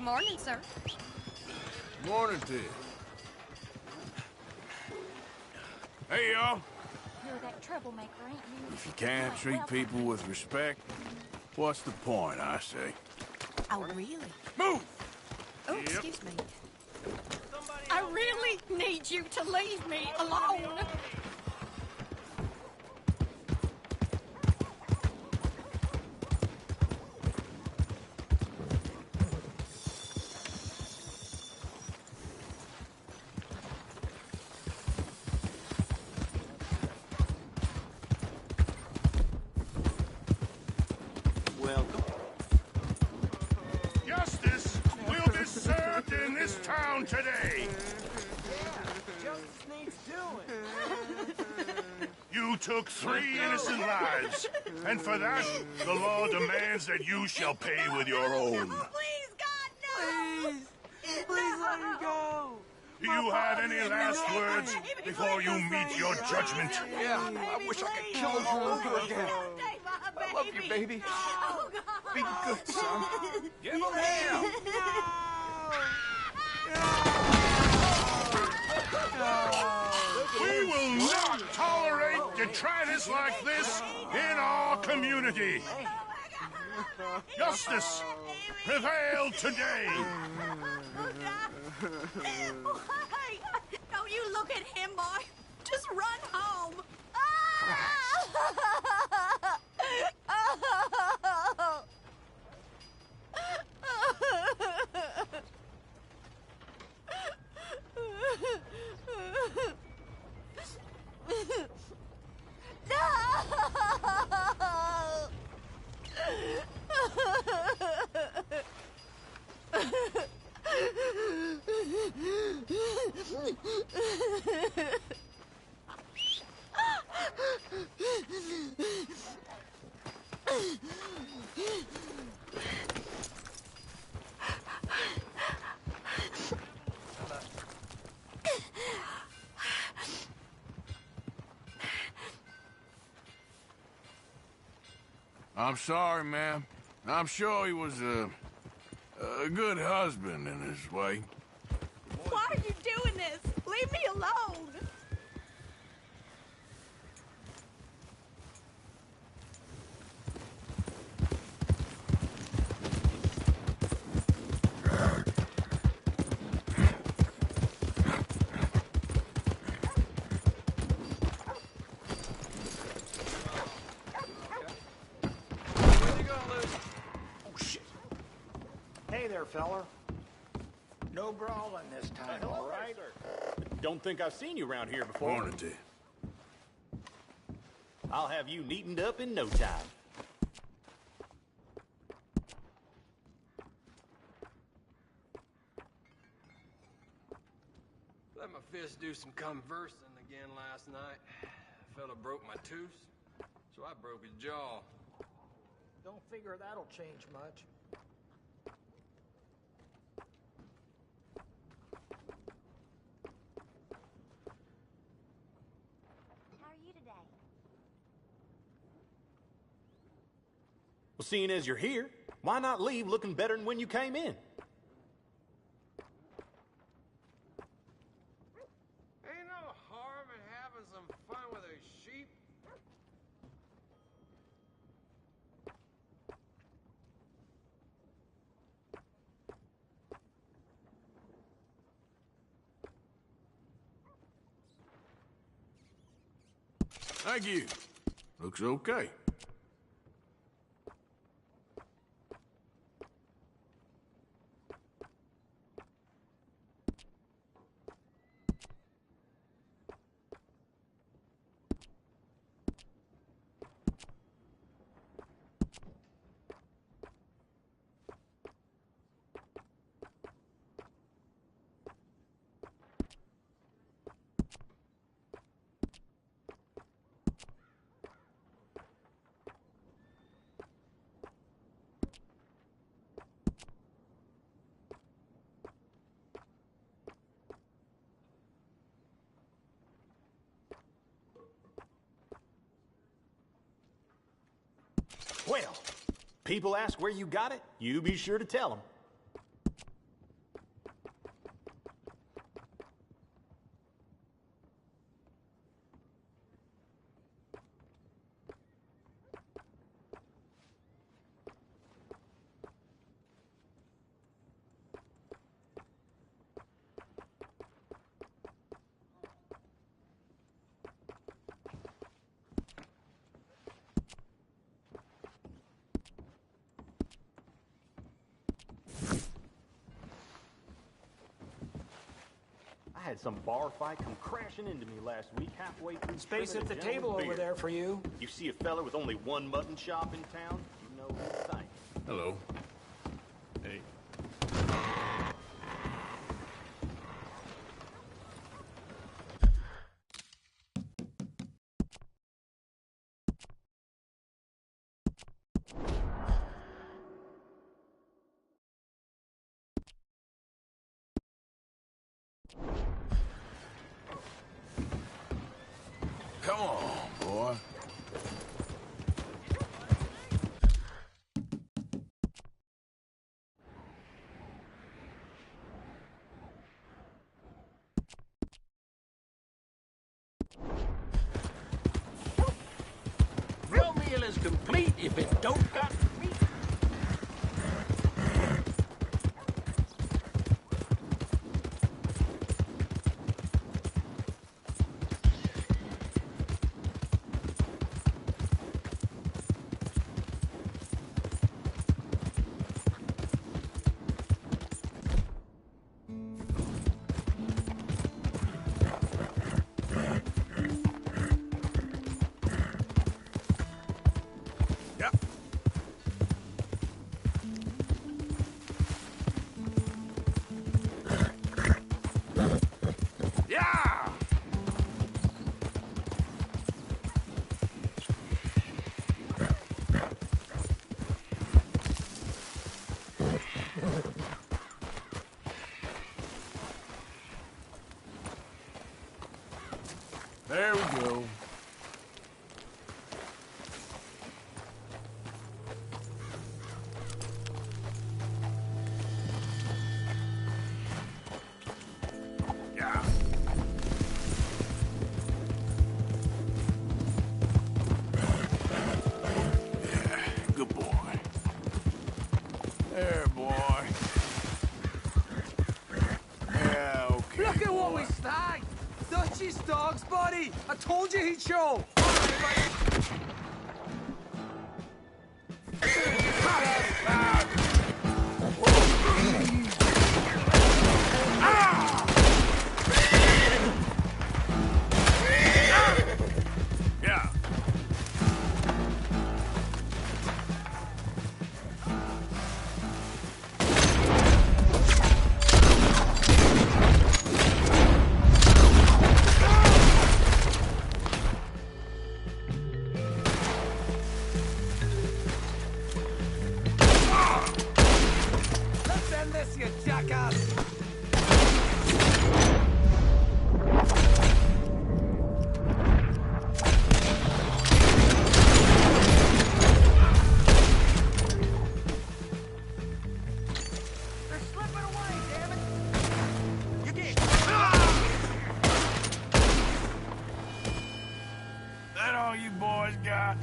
Good morning, sir. Morning to you. Hey, y'all. You're that troublemaker, ain't you? If you can't treat people with respect, what's the point, I say? Oh, really? Move! Oh, excuse me. I really need you to leave me alone. Welcome. Justice will be served in this town today. Justice needs doing. You took 3 innocent lives, and for that, the law demands that you shall pay with your own. Please, God, no! Please let me go. Do you have any last words before you meet your judgment? Yeah, I wish I could kill him all over again. I love you, baby. Be good, son. Give him hell. We will not tolerate detritus like this in our community. Justice prevail today. Don't you look at him, boy. Just run home. I'm sorry, ma'am. I'm sure he was a good husband in his way. Why are you doing this? Leave me alone. Hey there, feller. No brawling this time, all right? Don't think I've seen you around here before. Morning to you. I'll have you neatened up in no time. Let my fist do some conversing again last night. Fella broke my tooth, so I broke his jaw. Don't figure that'll change much. How are you today? Well, seeing as you're here, why not leave looking better than when you came in? Ain't no harm in having some fun with a sheep. Thank you. Looks okay. Well, people ask where you got it, you be sure to tell them. had some bar fight come crashing into me last week halfway through. Space trimming at a the table gentleman's over beard. there for you. You see a fella with only one mutton shop in town, you know who to thank. Hello. Hey. Come on, boy. Real meal is complete if it don't got meat. Yep. Yeah! There we go. Yeah. Yeah, good boy. There, boy. Yeah, okay. Look at what boy. we snagged! Dutchie's dogs, buddy! I told you he'd show! Yeah. Let's end this, you jackass! They're slipping away, damn it! You get... That all you boys got?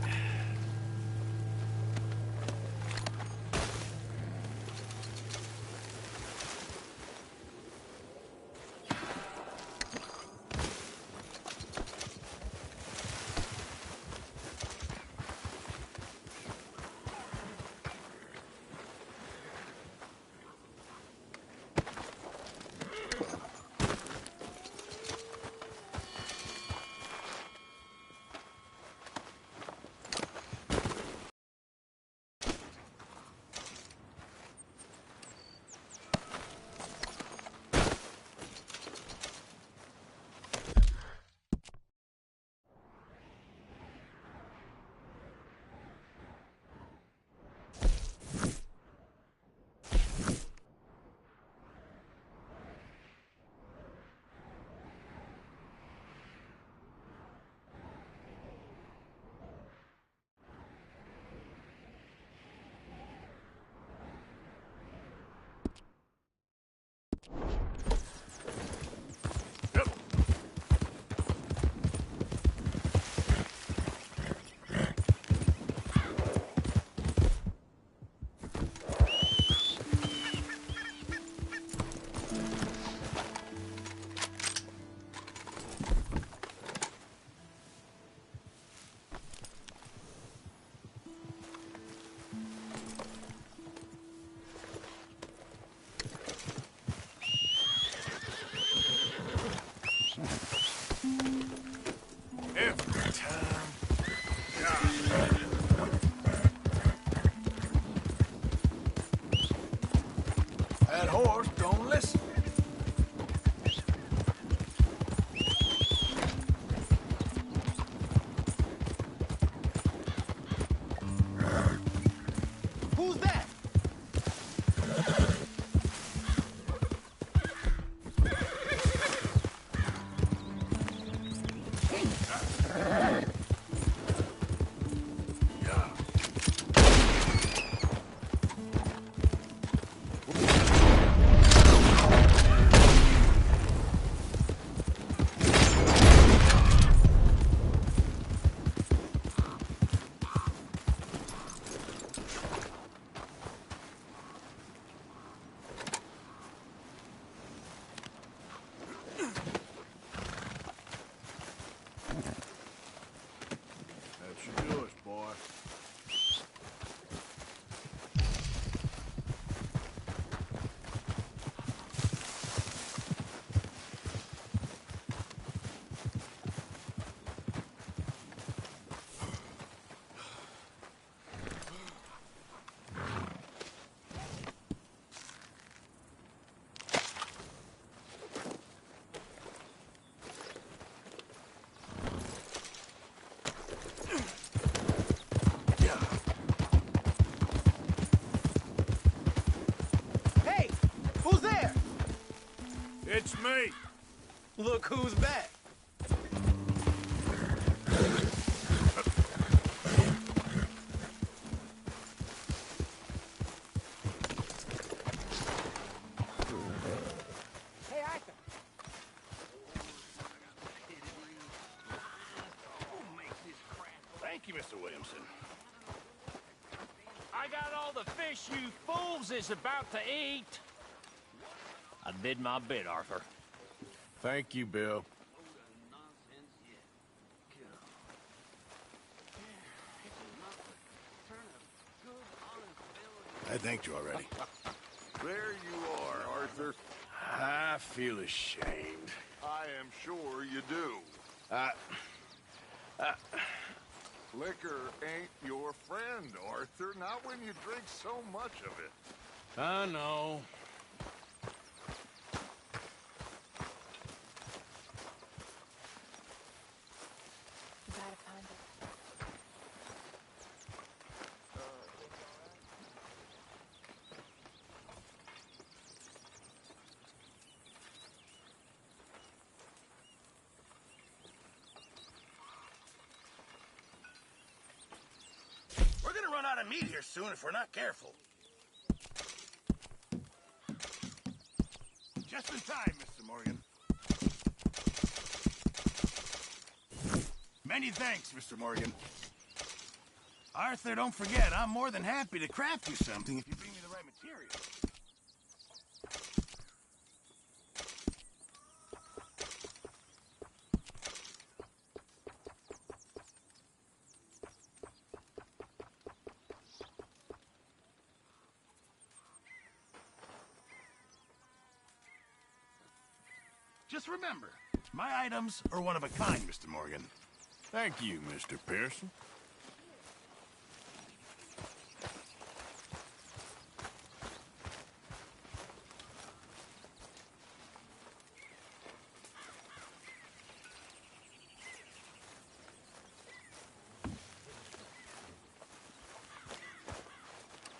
horse don't listen. Who's that? That should do us, boy. Hey, who's there? It's me. Look who's back. Hey, Arthur. Thank you, Mr. Williamson. I got all the fish you fools is about to eat. I did my bit, Arthur. Thank you, Bill. I thanked you already. There you are, Arthur. I feel ashamed. I am sure you do. Liquor ain't your friend, Arthur. Not when you drink so much of it. I know. You gotta find it. We're gonna run out of meat here soon if we're not careful. Just in time, Mr. Morgan. Many thanks, Mr. Morgan. Arthur, don't forget, I'm more than happy to craft you something if you bring me the right material. Just remember, my items are one of a kind, Mr. Morgan. Thank you, Mr. Pearson.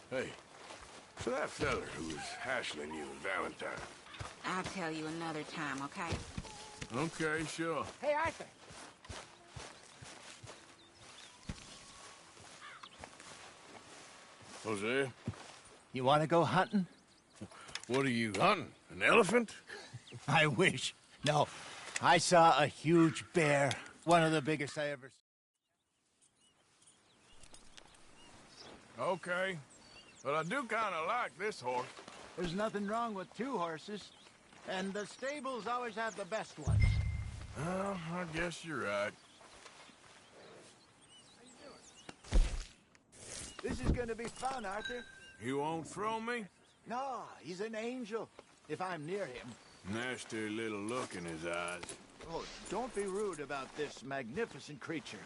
Hey, so that feller who was hassling you and Valentine. I'll tell you another time, okay? Okay, sure. Hey, Arthur. Jose, You want to go hunting? what are you hunting? An elephant? I wish. No, I saw a huge bear. One of the biggest I ever saw. Okay. But I do kind of like this horse. There's nothing wrong with two horses. And the stables always have the best ones. Well, I guess you're right. This is gonna be fun, Arthur. You won't throw me? No, he's an angel. If I'm near him. Nasty little look in his eyes. Oh, don't be rude about this magnificent creature.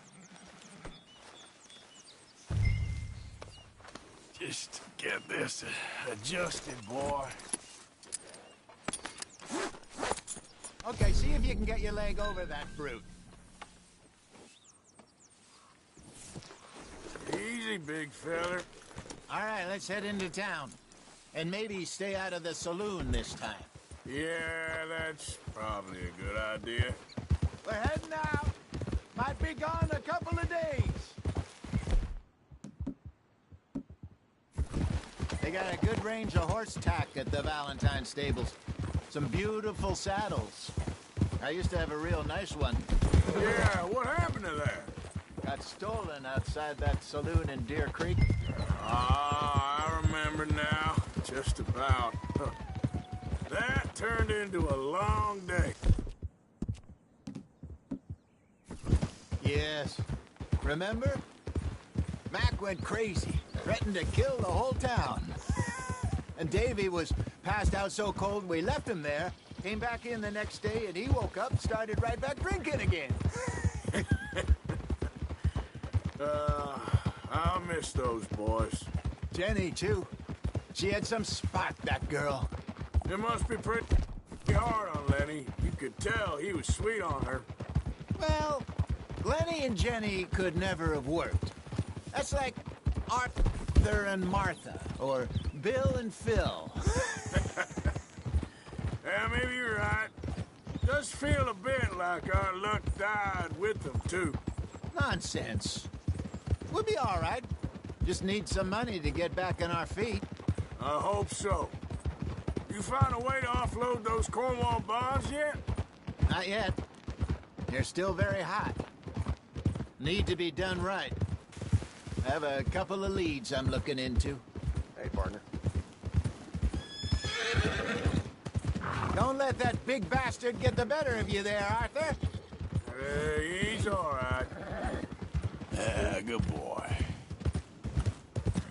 Just get this adjusted, boy. Okay, see if you can get your leg over that brute. Easy, big feller. All right, let's head into town. And maybe stay out of the saloon this time. Yeah, that's probably a good idea. We're heading out. Might be gone a couple of days. They got a good range of horse tack at the Valentine stables. Some beautiful saddles. I used to have a real nice one. Yeah, what happened to that? Got stolen outside that saloon in Deer Creek. Ah, I remember now. Just about. That turned into a long day. Yes. Remember? Mac went crazy, threatened to kill the whole town. And Davy was passed out so cold we left him there, came back in the next day, and he woke up and started right back drinking again. I'll miss those boys. Jenny, too. She had some spark, that girl. It must be pretty hard on Lenny. You could tell he was sweet on her. Well, Lenny and Jenny could never have worked. That's like Arthur and Martha, or Bill and Phil. Yeah, maybe you're right. Does feel a bit like our luck died with them, too. Nonsense. We'll be all right. Just need some money to get back on our feet. I hope so. You found a way to offload those Cornwall bonds yet? Not yet. They're still very hot. Need to be done right. I have a couple of leads I'm looking into. Hey, partner. Don't let that big bastard get the better of you there, Arthur. He's all right. Good boy.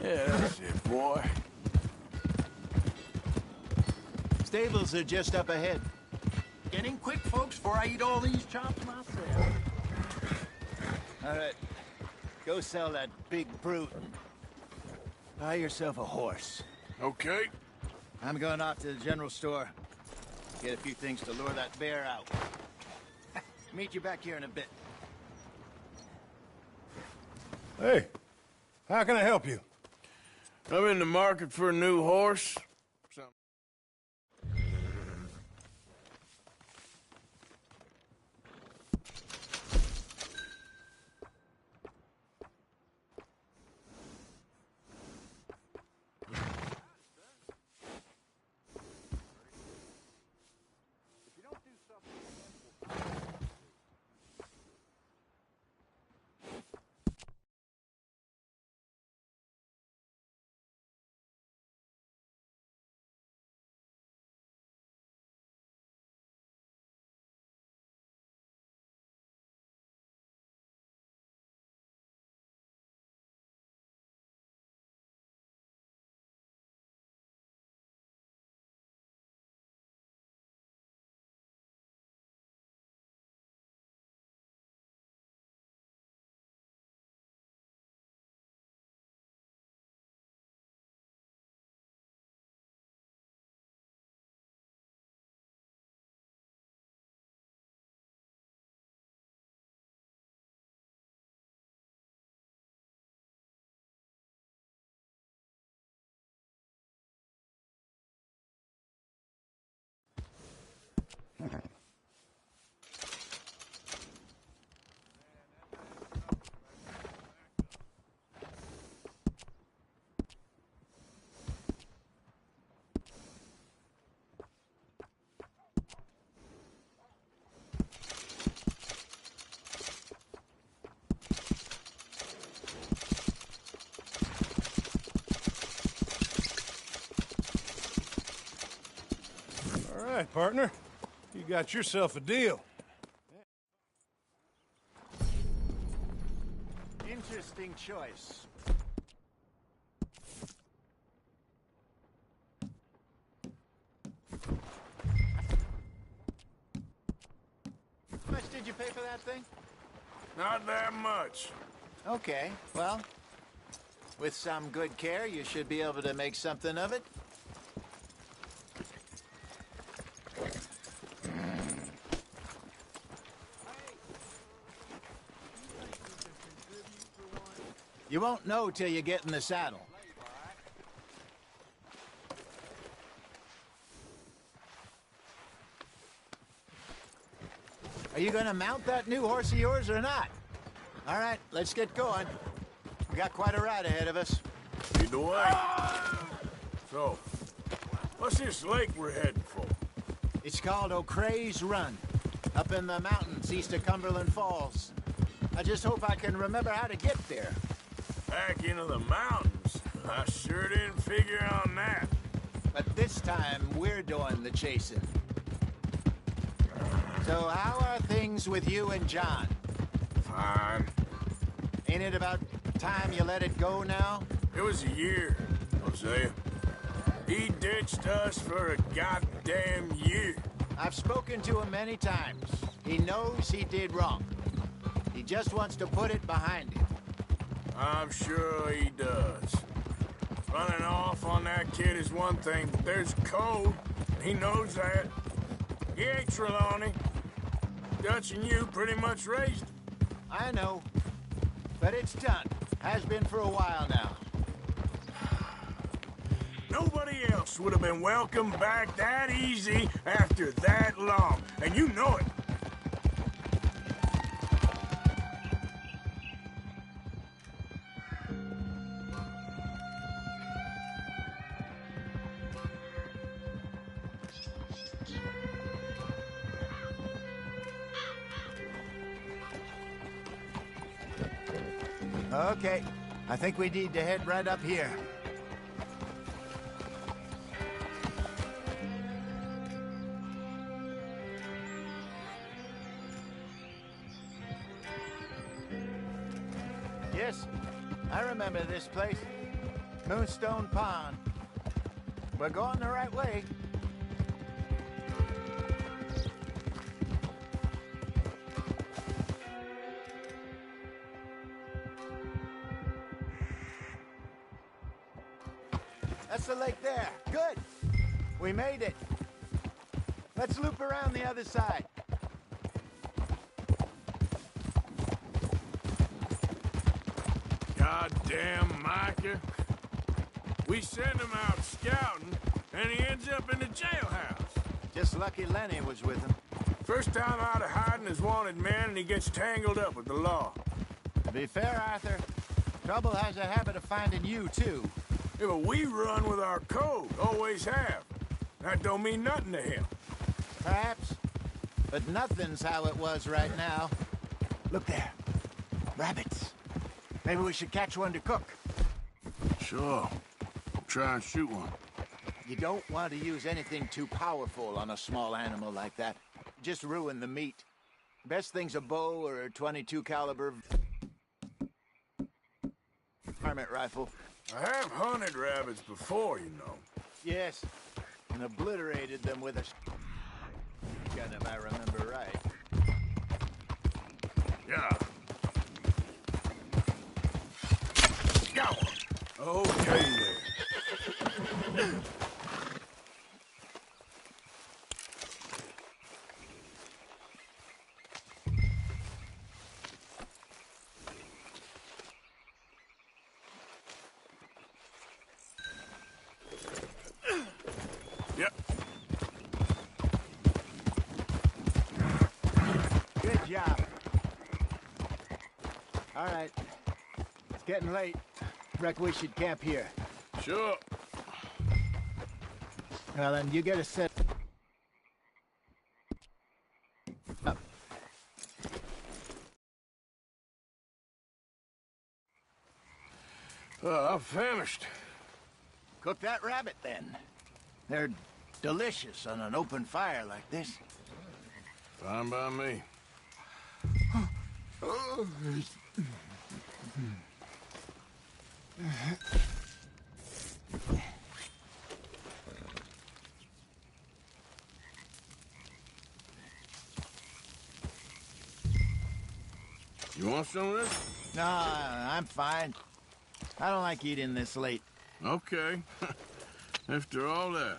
Yeah, that's it, boy. Stables are just up ahead. Get in quick, folks, before I eat all these chops myself. All right. Go sell that big brute. Buy yourself a horse. Okay. I'm going off to the general store. Get a few things to lure that bear out. Meet you back here in a bit. Hey, how can I help you? I'm in the market for a new horse. All right, partner. You got yourself a deal. Interesting choice. How much did you pay for that thing? Not that much. Okay, well, with some good care, you should be able to make something of it. You won't know till you get in the saddle. Are you gonna mount that new horse of yours or not? All right, let's get going. We got quite a ride ahead of us. Lead the way. So, what's this lake we're heading for? It's called O'Creagh's Run, up in the mountains east of Cumberland Falls. I just hope I can remember how to get there. Back into the mountains? I sure didn't figure on that. But this time, we're doing the chasing. So how are things with you and John? Fine. Ain't it about time you let it go now? It was a year, Hosea. He ditched us for a goddamn year. I've spoken to him many times. He knows he did wrong. He just wants to put it behind him. I'm sure he does. Running off on that kid is one thing, but there's code. He knows that. He ain't Trelawney. Dutch and you pretty much raised him. I know. But it's done. Has been for a while now. Nobody else would have been welcomed back that easy after that long. And you know it. Okay. I think we need to head right up here. Yes, I remember this place. Moonstone Pond. We're going the right way. That's the lake there. Good. We made it. Let's loop around the other side. Goddamn Micah. We send him out scouting, and he ends up in the jailhouse. Just lucky Lenny was with him. First time out of hiding as wanted man, and he gets tangled up with the law. To be fair, Arthur, trouble has a habit of finding you, too. Yeah, but we run with our code, always have. That don't mean nothing to him. Perhaps, but nothing's how it was right now. Look there. Rabbits. Maybe we should catch one to cook. Sure. Try and shoot one. You don't want to use anything too powerful on a small animal like that. Just ruin the meat. Best thing's a bow or a .22 caliber varmint rifle. I have hunted rabbits before, you know. Yes, and obliterated them with a gun, if I remember right. Yeah. Go. Okay, then. Yep. Good job. All right. It's getting late. Reckon we should camp here. Sure. Well, then you get a set up. I'm famished. Cook that rabbit, then. They're delicious on an open fire like this. Fine by me. You want some of this? No, I'm fine. I don't like eating this late. Okay. After all that.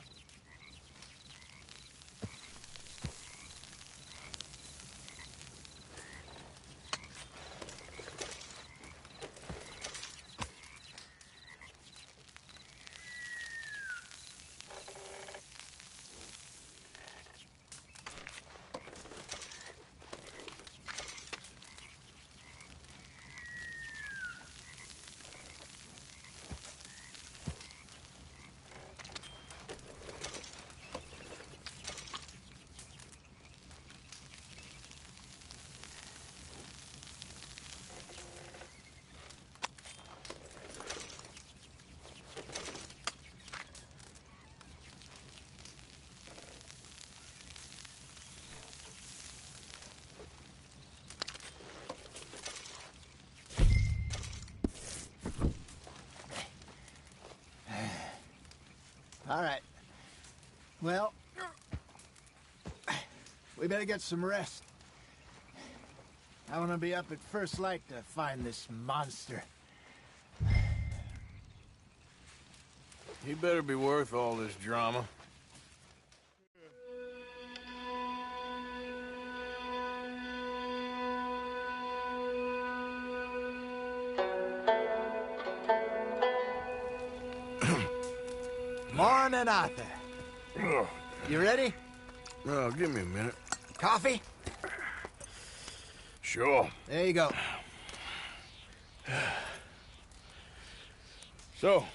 All right. Well, we better get some rest. I want to be up at first light to find this monster. He better be worth all this drama. Morning, Arthur. You ready? Oh, give me a minute. Coffee? Sure. There you go. So,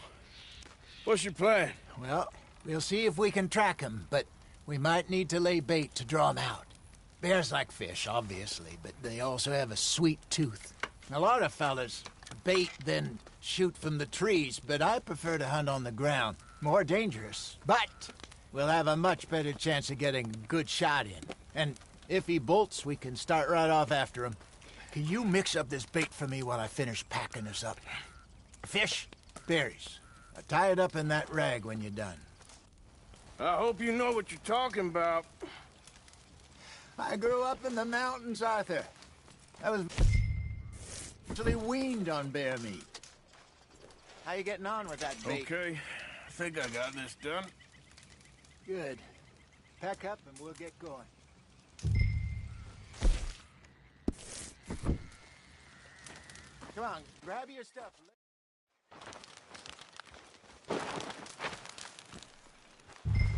what's your plan? Well, we'll see if we can track him, but we might need to lay bait to draw him out. Bears like fish, obviously, but they also have a sweet tooth. A lot of fellas bait, then shoot from the trees, but I prefer to hunt on the ground. More dangerous, but we'll have a much better chance of getting a good shot in. And if he bolts, we can start right off after him. Can you mix up this bait for me while I finish packing this up? Fish, berries. Tie it up in that rag when you're done. I hope you know what you're talking about. I grew up in the mountains, Arthur. I was actually weaned on bear meat. How you getting on with that bait? Okay, I think I got this done. Good. Pack up and we'll get going. Come on, grab your stuff.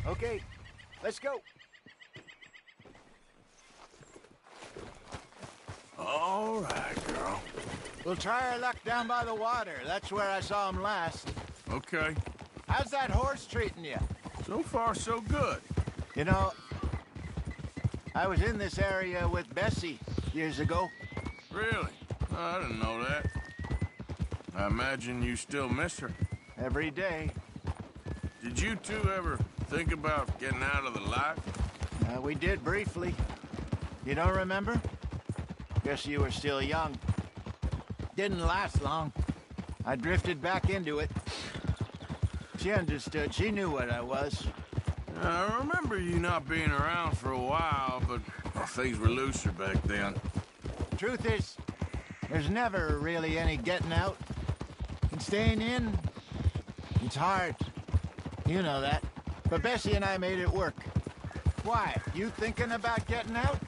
Okay, let's go. All right, girl. We'll try our luck down by the water. That's where I saw him last. Okay. How's that horse treating you? So far, so good. You know, I was in this area with Bessie years ago. Really? Oh, I didn't know that. I imagine you still miss her. Every day. Did you two ever think about getting out of the life? We did briefly. You don't remember? Guess you were still young. Didn't last long. I drifted back into it. She understood. She knew what I was. I remember you not being around for a while, but things were looser back then. Truth is, there's never really any getting out. And staying in, it's hard. You know that. But Bessie and I made it work. Why? You thinking about getting out?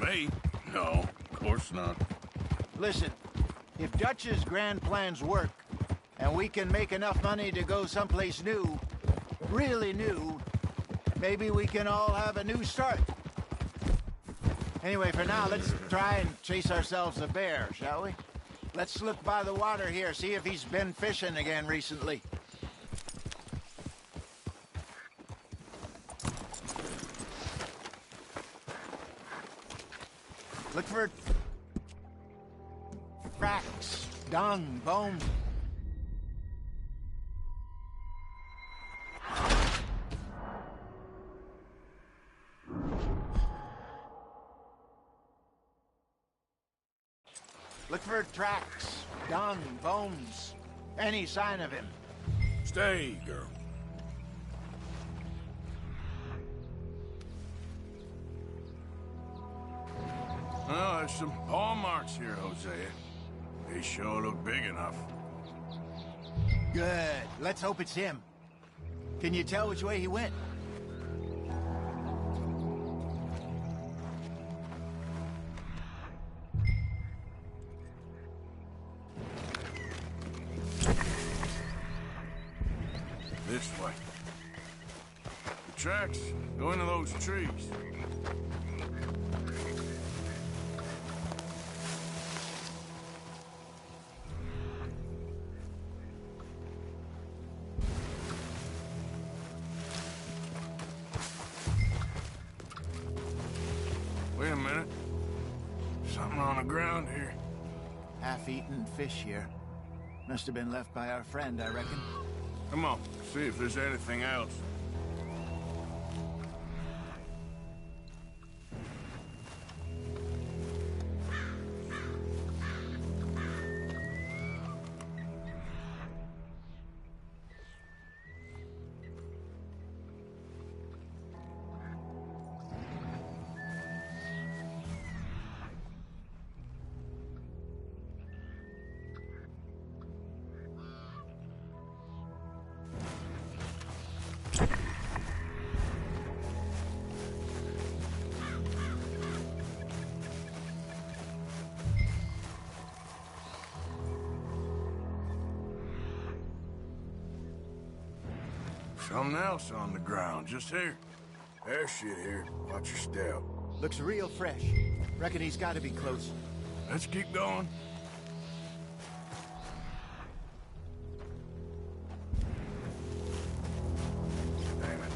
Me? No, of course not. Listen, if Dutch's grand plans work, and we can make enough money to go someplace new, really new, maybe we can all have a new start. Anyway, for now, let's try and chase ourselves a bear, shall we? Let's look by the water here, see if he's been fishing again recently. Look for cracks, dung, bones. Look for tracks, dung, bones, any sign of him. Stay, girl. Oh, there's some paw marks here, Hosea. They sure look big enough. Good. Let's hope it's him. Can you tell which way he went? This way. The tracks go into those trees. Wait a minute. Something on the ground here. Half-eaten fish here. Must have been left by our friend, I reckon. Come on, see if there's anything else. Something else on the ground, just here. There's shit here. Watch your step. Looks real fresh. Reckon he's got to be close. Let's keep going. Damn it.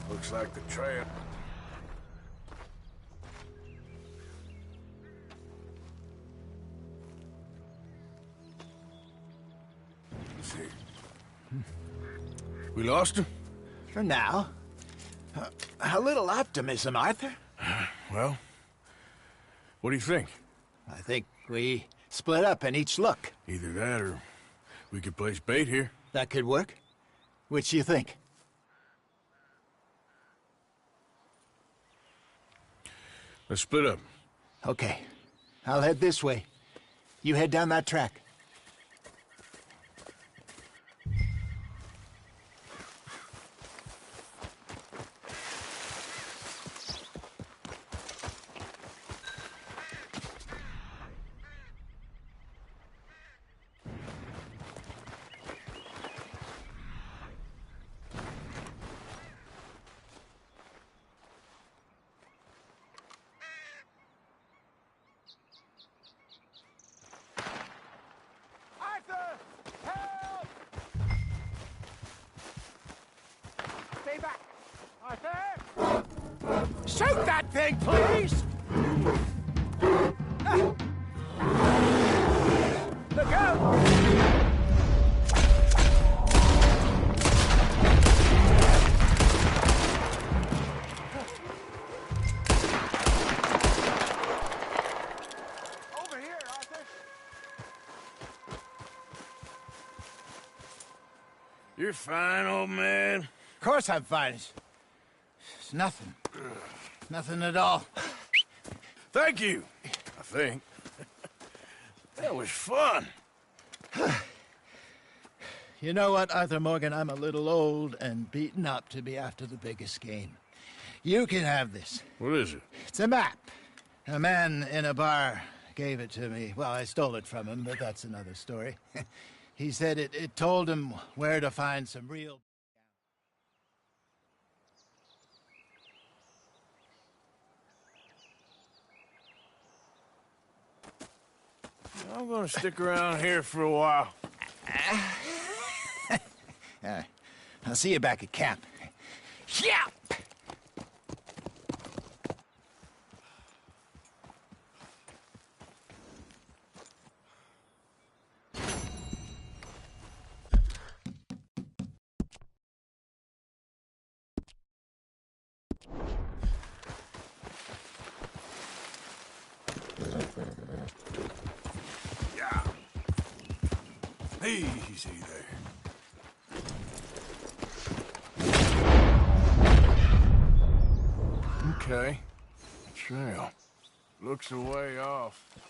Looks like the trail. Let's see. We lost him? For now. A little optimism, Arthur. Well, what do you think? I think we split up and each look. Either that or we could place bait here. That could work. Which do you think? Let's split up. Okay. I'll head this way. You head down that track. Shoot that thing, please! Look out! Over here, Arthur. You're fine, old man. Of course I'm fine. It's nothing. Nothing at all. Thank you, I think. That was fun. You know what, Arthur Morgan? I'm a little old and beaten up to be after the biggest game. You can have this. What is it? It's a map. A man in a bar gave it to me. Well, I stole it from him, but that's another story. He said it told him where to find some real... I'm gonna stick around here for a while. I'll see you back at camp. Yeah! Easy there. Okay. Trail. Looks a way off.